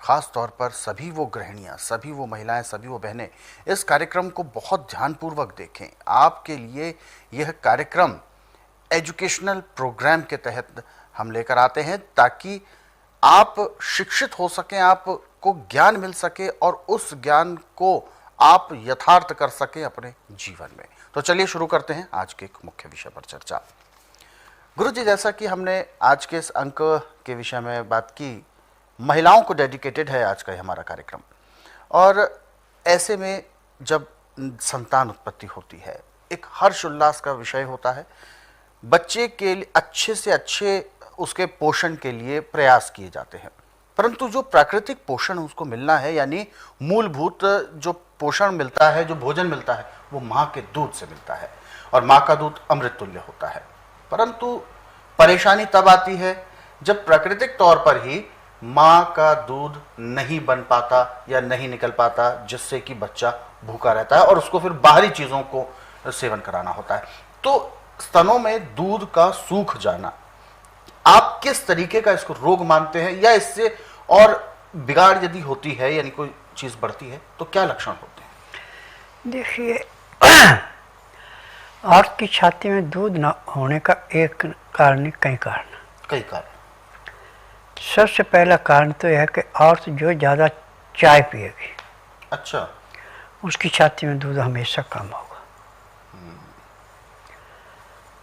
ख़ास तौर पर सभी वो गृहिणियाँ, सभी वो महिलाएं, सभी वो बहनें इस कार्यक्रम को बहुत ध्यानपूर्वक देखें। आपके लिए यह कार्यक्रम एजुकेशनल प्रोग्राम के तहत हम लेकर आते हैं ताकि आप शिक्षित हो सकें, आपको ज्ञान मिल सके और उस ज्ञान को आप यथार्थ कर सकें अपने जीवन में। तो चलिए शुरू करते हैं आज के एक मुख्य विषय पर चर्चा। गुरुजी, जैसा कि हमने आज के इस अंक के विषय में बात की, महिलाओं को डेडिकेटेड है आज का हमारा कार्यक्रम। और ऐसे में जब संतान उत्पत्ति होती है, एक हर्ष उल्लास का विषय होता है। बच्चे के लिए अच्छे से अच्छे उसके पोषण के लिए प्रयास किए जाते हैं, परंतु जो प्राकृतिक पोषण उसको मिलना है, यानी मूलभूत जो पोषण मिलता है, जो भोजन मिलता है, वो माँ के दूध से मिलता है और माँ का दूध अमृत तुल्य होता है। परंतु परेशानी तब आती है जब प्राकृतिक तौर पर ही माँ का दूध नहीं बन पाता या नहीं निकल पाता, जिससे कि बच्चा भूखा रहता है और उसको फिर बाहरी चीज़ों को सेवन कराना होता है। तो स्तनों में दूध का सूख जाना, आप किस तरीके का इसको रोग मानते हैं, या इससे और बिगाड़ यदि होती है यानी कोई चीज़ बढ़ती है तो क्या लक्षण होते हैं? देखिए, औरत की छाती में दूध न होने का एक कारण नहीं, कई कारण। सबसे पहला कारण तो यह है कि औरत जो ज़्यादा चाय पिएगी, अच्छा, उसकी छाती में दूध हमेशा कम होगा।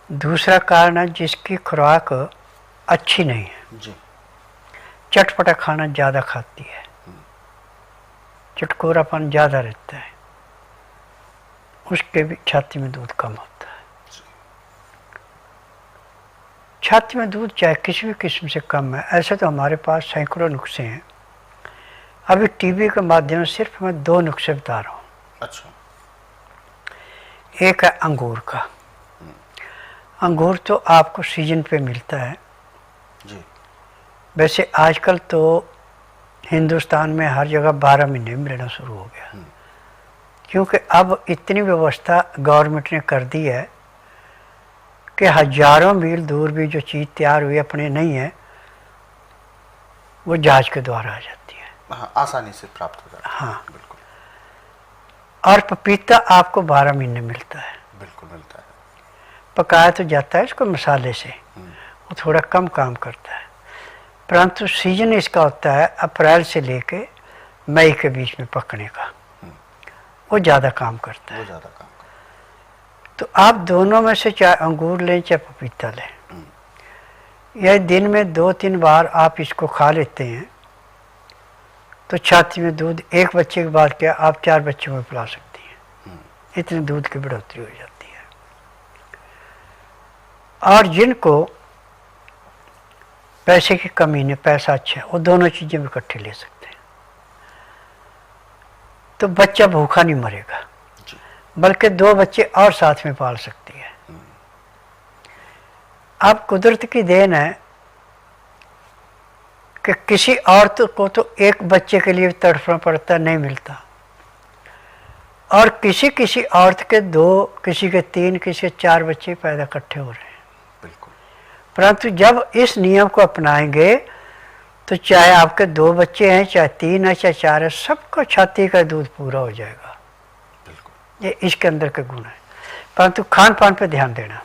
दूसरा कारण है जिसकी खुराक अच्छी नहीं है जी, चटपटा खाना ज़्यादा खाती है, चटकोरापन ज़्यादा रहता है, उसके भी छाती में दूध कम होता है। छाती में दूध चाहे किसी भी किस्म से कम है, ऐसे तो हमारे पास सैकड़ों नुस्खे हैं। अभी टीवी के माध्यम से सिर्फ मैं 2 नुस्खे बता रहा हूँ। अच्छा, एक है अंगूर का। अंगूर तो आपको सीजन पे मिलता है जी। वैसे आजकल तो हिंदुस्तान में हर जगह 12 महीने मिलना शुरू हो गया, क्योंकि अब इतनी व्यवस्था गवर्नमेंट ने कर दी है कि हजारों मील दूर भी जो चीज़ तैयार हुई अपने नहीं है, वो जहाज के द्वारा आ जाती है। हाँ, आसानी से प्राप्त हो जाता है। हाँ, बिल्कुल। और पपीता आपको 12 महीने मिलता है। बिल्कुल मिलता है। पकाया तो जाता है इसको मसाले से, वो थोड़ा कम काम करता है, परंतु सीजन इसका होता है अप्रैल से लेके मई के बीच में पकने का, वो ज़्यादा काम करता है। तो आप दोनों में से चाहे अंगूर लें चाहे पपीता लें, यह दिन में 2-3 बार आप इसको खा लेते हैं तो छाती में दूध एक बच्चे के बाद क्या आप 4 बच्चों में पिला सकती हैं, इतने दूध की बढ़ोतरी हो जाती है। और जिनको पैसे की कमी नहीं, पैसा अच्छा है, वो दोनों चीज़ें भी इकट्ठे ले सकते हैं, तो बच्चा भूखा नहीं मरेगा, बल्कि 2 बच्चे और साथ में पाल सकती है। अब कुदरत की देन है कि किसी औरत को तो एक बच्चे के लिए तड़पना पड़ता, नहीं मिलता, और किसी किसी औरत के 2, किसी के 3, किसी के 4 बच्चे पैदा इकट्ठे हो रहे हैं। बिल्कुल। परंतु जब इस नियम को अपनाएंगे तो चाहे आपके 2 बच्चे हैं, चाहे 3 है, चाहे 4 है, सबका छाती का दूध पूरा हो जाएगा। ये इसके अंदर के गुण है। परंतु खान पान पे ध्यान देना।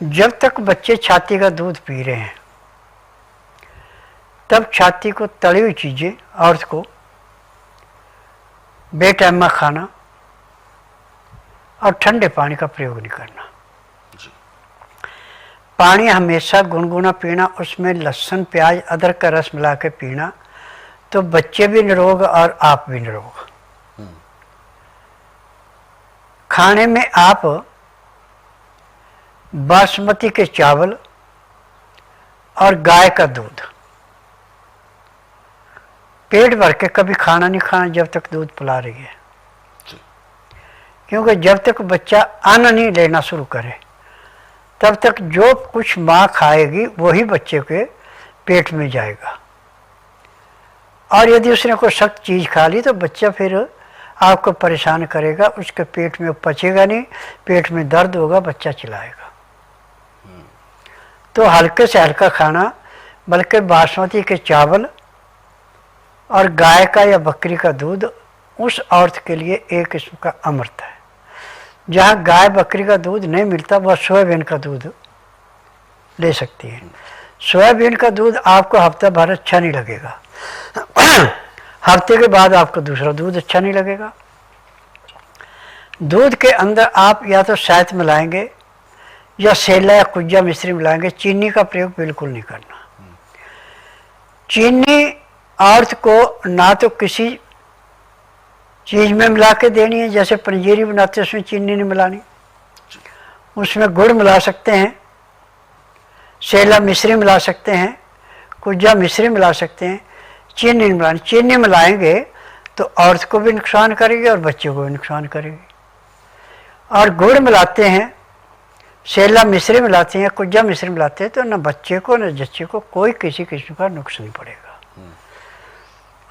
जब तक बच्चे छाती का दूध पी रहे हैं तब छाती को तली हुई चीज़ें, औरत को बेटाइमा खाना और ठंडे पानी का प्रयोग नहीं करना। पानी हमेशा गुनगुना पीना, उसमें लहसुन प्याज अदरक का रस मिला के पीना, तो बच्चे भी निरोग और आप भी निरोग। खाने में आप बासमती के चावल और गाय का दूध पेट भर के कभी खाना नहीं खाना जब तक दूध पिला रही है, क्योंकि जब तक बच्चा अन्न नहीं लेना शुरू करे तब तक जो कुछ माँ खाएगी वही बच्चे के पेट में जाएगा, और यदि उसने कोई सख्त चीज़ खा ली तो बच्चा फिर आपको परेशान करेगा, उसके पेट में पचेगा नहीं, पेट में दर्द होगा, बच्चा चिल्लाएगा। तो हल्के से हल्का खाना, बल्कि बासमती के चावल और गाय का या बकरी का दूध उस औरत के लिए एक किस्म का अमृत है। जहाँ गाय बकरी का दूध नहीं मिलता वह सोयाबीन का दूध ले सकती है। सोयाबीन का दूध आपको हफ्ता भर अच्छा नहीं लगेगा हफ्ते के बाद आपको दूसरा दूध अच्छा नहीं लगेगा। दूध के अंदर आप या तो शहद मिलाएंगे या सेला या कुज्जा मिश्री मिलाएंगे, चीनी का प्रयोग बिल्कुल नहीं करना। चीनी औरत को ना तो किसी चीज़ में मिला के देनी है, जैसे पंजीरी बनाते हैं उसमें चीनी नहीं मिलानी, उसमें गुड़ मिला सकते हैं, सेला मिश्री मिला सकते हैं, कुज्जा मिश्री मिला सकते हैं, चीनी नहीं मिलानी। चीनी मिलाएंगे तो औरत को भी नुकसान करेगी और बच्चे को भी नुकसान करेगी। और गुड़ मिलाते हैं, सेला मिश्री मिलाते हैं, कुज्जा मिश्री मिलाते हैं तो न बच्चे को न जच्चे को कोई किसी किस्म का नुकसान नहीं पड़ेगा।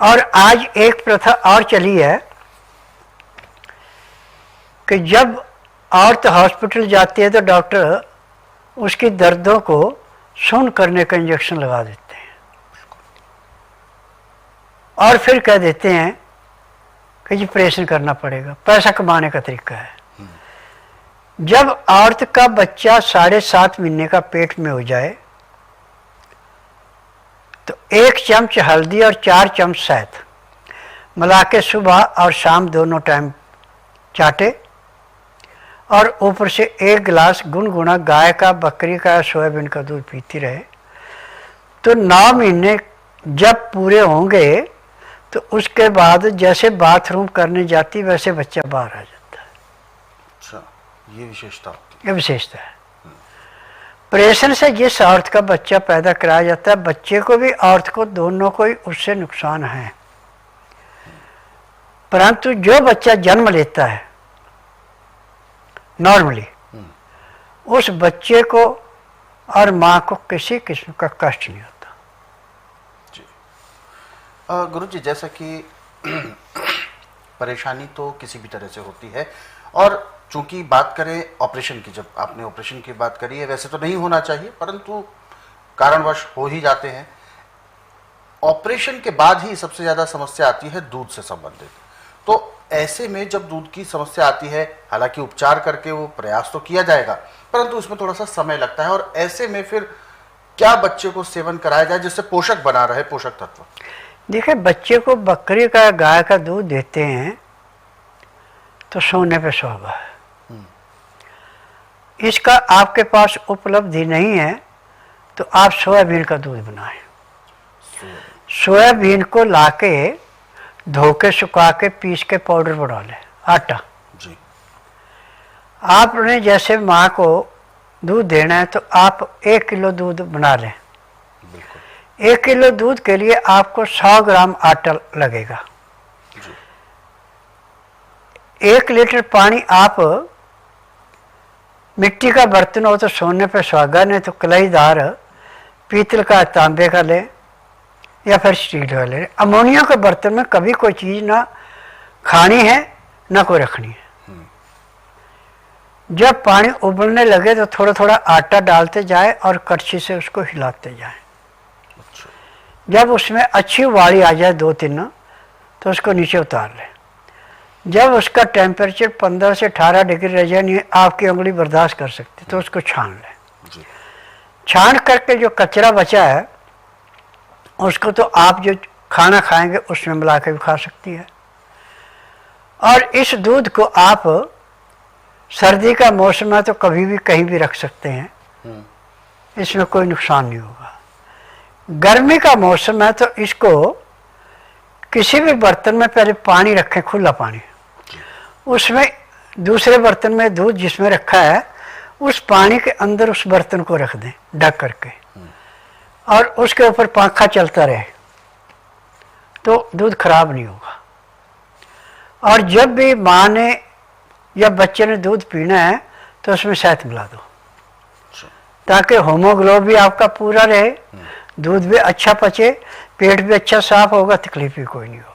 और आज एक प्रथा और चली है कि जब औरत हॉस्पिटल जाती है तो डॉक्टर उसकी दर्दों को सुन करने का इंजेक्शन लगा देते हैं और फिर कह देते हैं कि जी ऑपरेशन करना पड़ेगा, पैसा कमाने का तरीका है। जब औरत का बच्चा 7.5 महीने का पेट में हो जाए तो 1 चम्मच हल्दी और 4 चम्मच शहद मिला के सुबह और शाम दोनों टाइम चाटे और ऊपर से 1 गिलास गुनगुना गाय का, बकरी का, सोयाबीन का दूध पीती रहे तो 9 महीने जब पूरे होंगे तो उसके बाद जैसे बाथरूम करने जाती वैसे बच्चा बाहर आ जाता है। अच्छा, ये विशेषता होती है। ये विशेषता है। ऑपरेशन से जिस औरत का बच्चा पैदा कराया जाता है, बच्चे को भी औरत को दोनों को ही उससे नुकसान है। परंतु जो बच्चा जन्म लेता है नॉर्मली, उस बच्चे को और माँ को किसी किस्म का कष्ट नहीं होता। जी गुरुजी, जैसा कि परेशानी तो किसी भी तरह से होती है और चूंकि बात करें ऑपरेशन की, जब आपने ऑपरेशन की बात करी है, वैसे तो नहीं होना चाहिए परंतु कारणवश हो ही जाते हैं। ऑपरेशन के बाद ही सबसे ज़्यादा समस्या आती है दूध से संबंधित। तो ऐसे में जब दूध की समस्या आती है, हालांकि उपचार करके वो प्रयास तो किया जाएगा परंतु उसमें थोड़ा सा समय लगता है, और ऐसे में फिर क्या बच्चे को सेवन कराया जाए जिससे पोषक बना रहे, पोषक तत्व? देखिए, बच्चे को बकरी का, गाय का दूध देते हैं तो सोने पे सुहागा है। इसका आपके पास उपलब्धि नहीं है तो आप सोयाबीन का दूध बनाएं। सोयाबीन को लाके धो के, सुखा के, पीस के पाउडर बना लें, आटा जी। आपने जैसे माँ को दूध देना है तो आप 1 किलो दूध बना लें। 1 किलो दूध के लिए आपको 100 ग्राम आटा लगेगा। 1 लीटर पानी आप मिट्टी का बर्तन हो तो सोने पे सुहागा, नहीं तो कलाईदार पीतल का, तांबे का लें या फिर स्टील का लें। अमोनिया के बर्तन में कभी कोई चीज़ ना खानी है ना कोई रखनी है। जब पानी उबलने लगे तो थोड़ा थोड़ा आटा डालते जाए और कड़छी से उसको हिलाते जाए। जब उसमें अच्छी उबाली आ जाए 2-3 तो उसको नीचे उतार लें। जब उसका टेम्परेचर 15 से 18 डिग्री रह जाए, नहीं आपकी उंगली बर्दाश्त कर सकती, तो उसको छान लें। छान करके जो कचरा बचा है उसको तो आप जो खाना खाएंगे उसमें मिला के भी खा सकती है। और इस दूध को आप सर्दी का मौसम है तो कभी भी कहीं भी रख सकते हैं, इसमें कोई नुकसान नहीं होगा। गर्मी का मौसम है तो इसको किसी भी बर्तन में पहले पानी रखें, खुला पानी, उसमें दूसरे बर्तन में दूध जिसमें रखा है उस पानी के अंदर उस बर्तन को रख दें ढक करके, और उसके ऊपर पंखा चलता रहे तो दूध खराब नहीं होगा। और जब भी माँ ने या बच्चे ने दूध पीना है तो उसमें शहद मिला दो ताकि होमोग्लोबिन भी आपका पूरा रहे, दूध भी अच्छा पचे, पेट भी अच्छा साफ होगा, तकलीफ भी कोई नहीं होगा।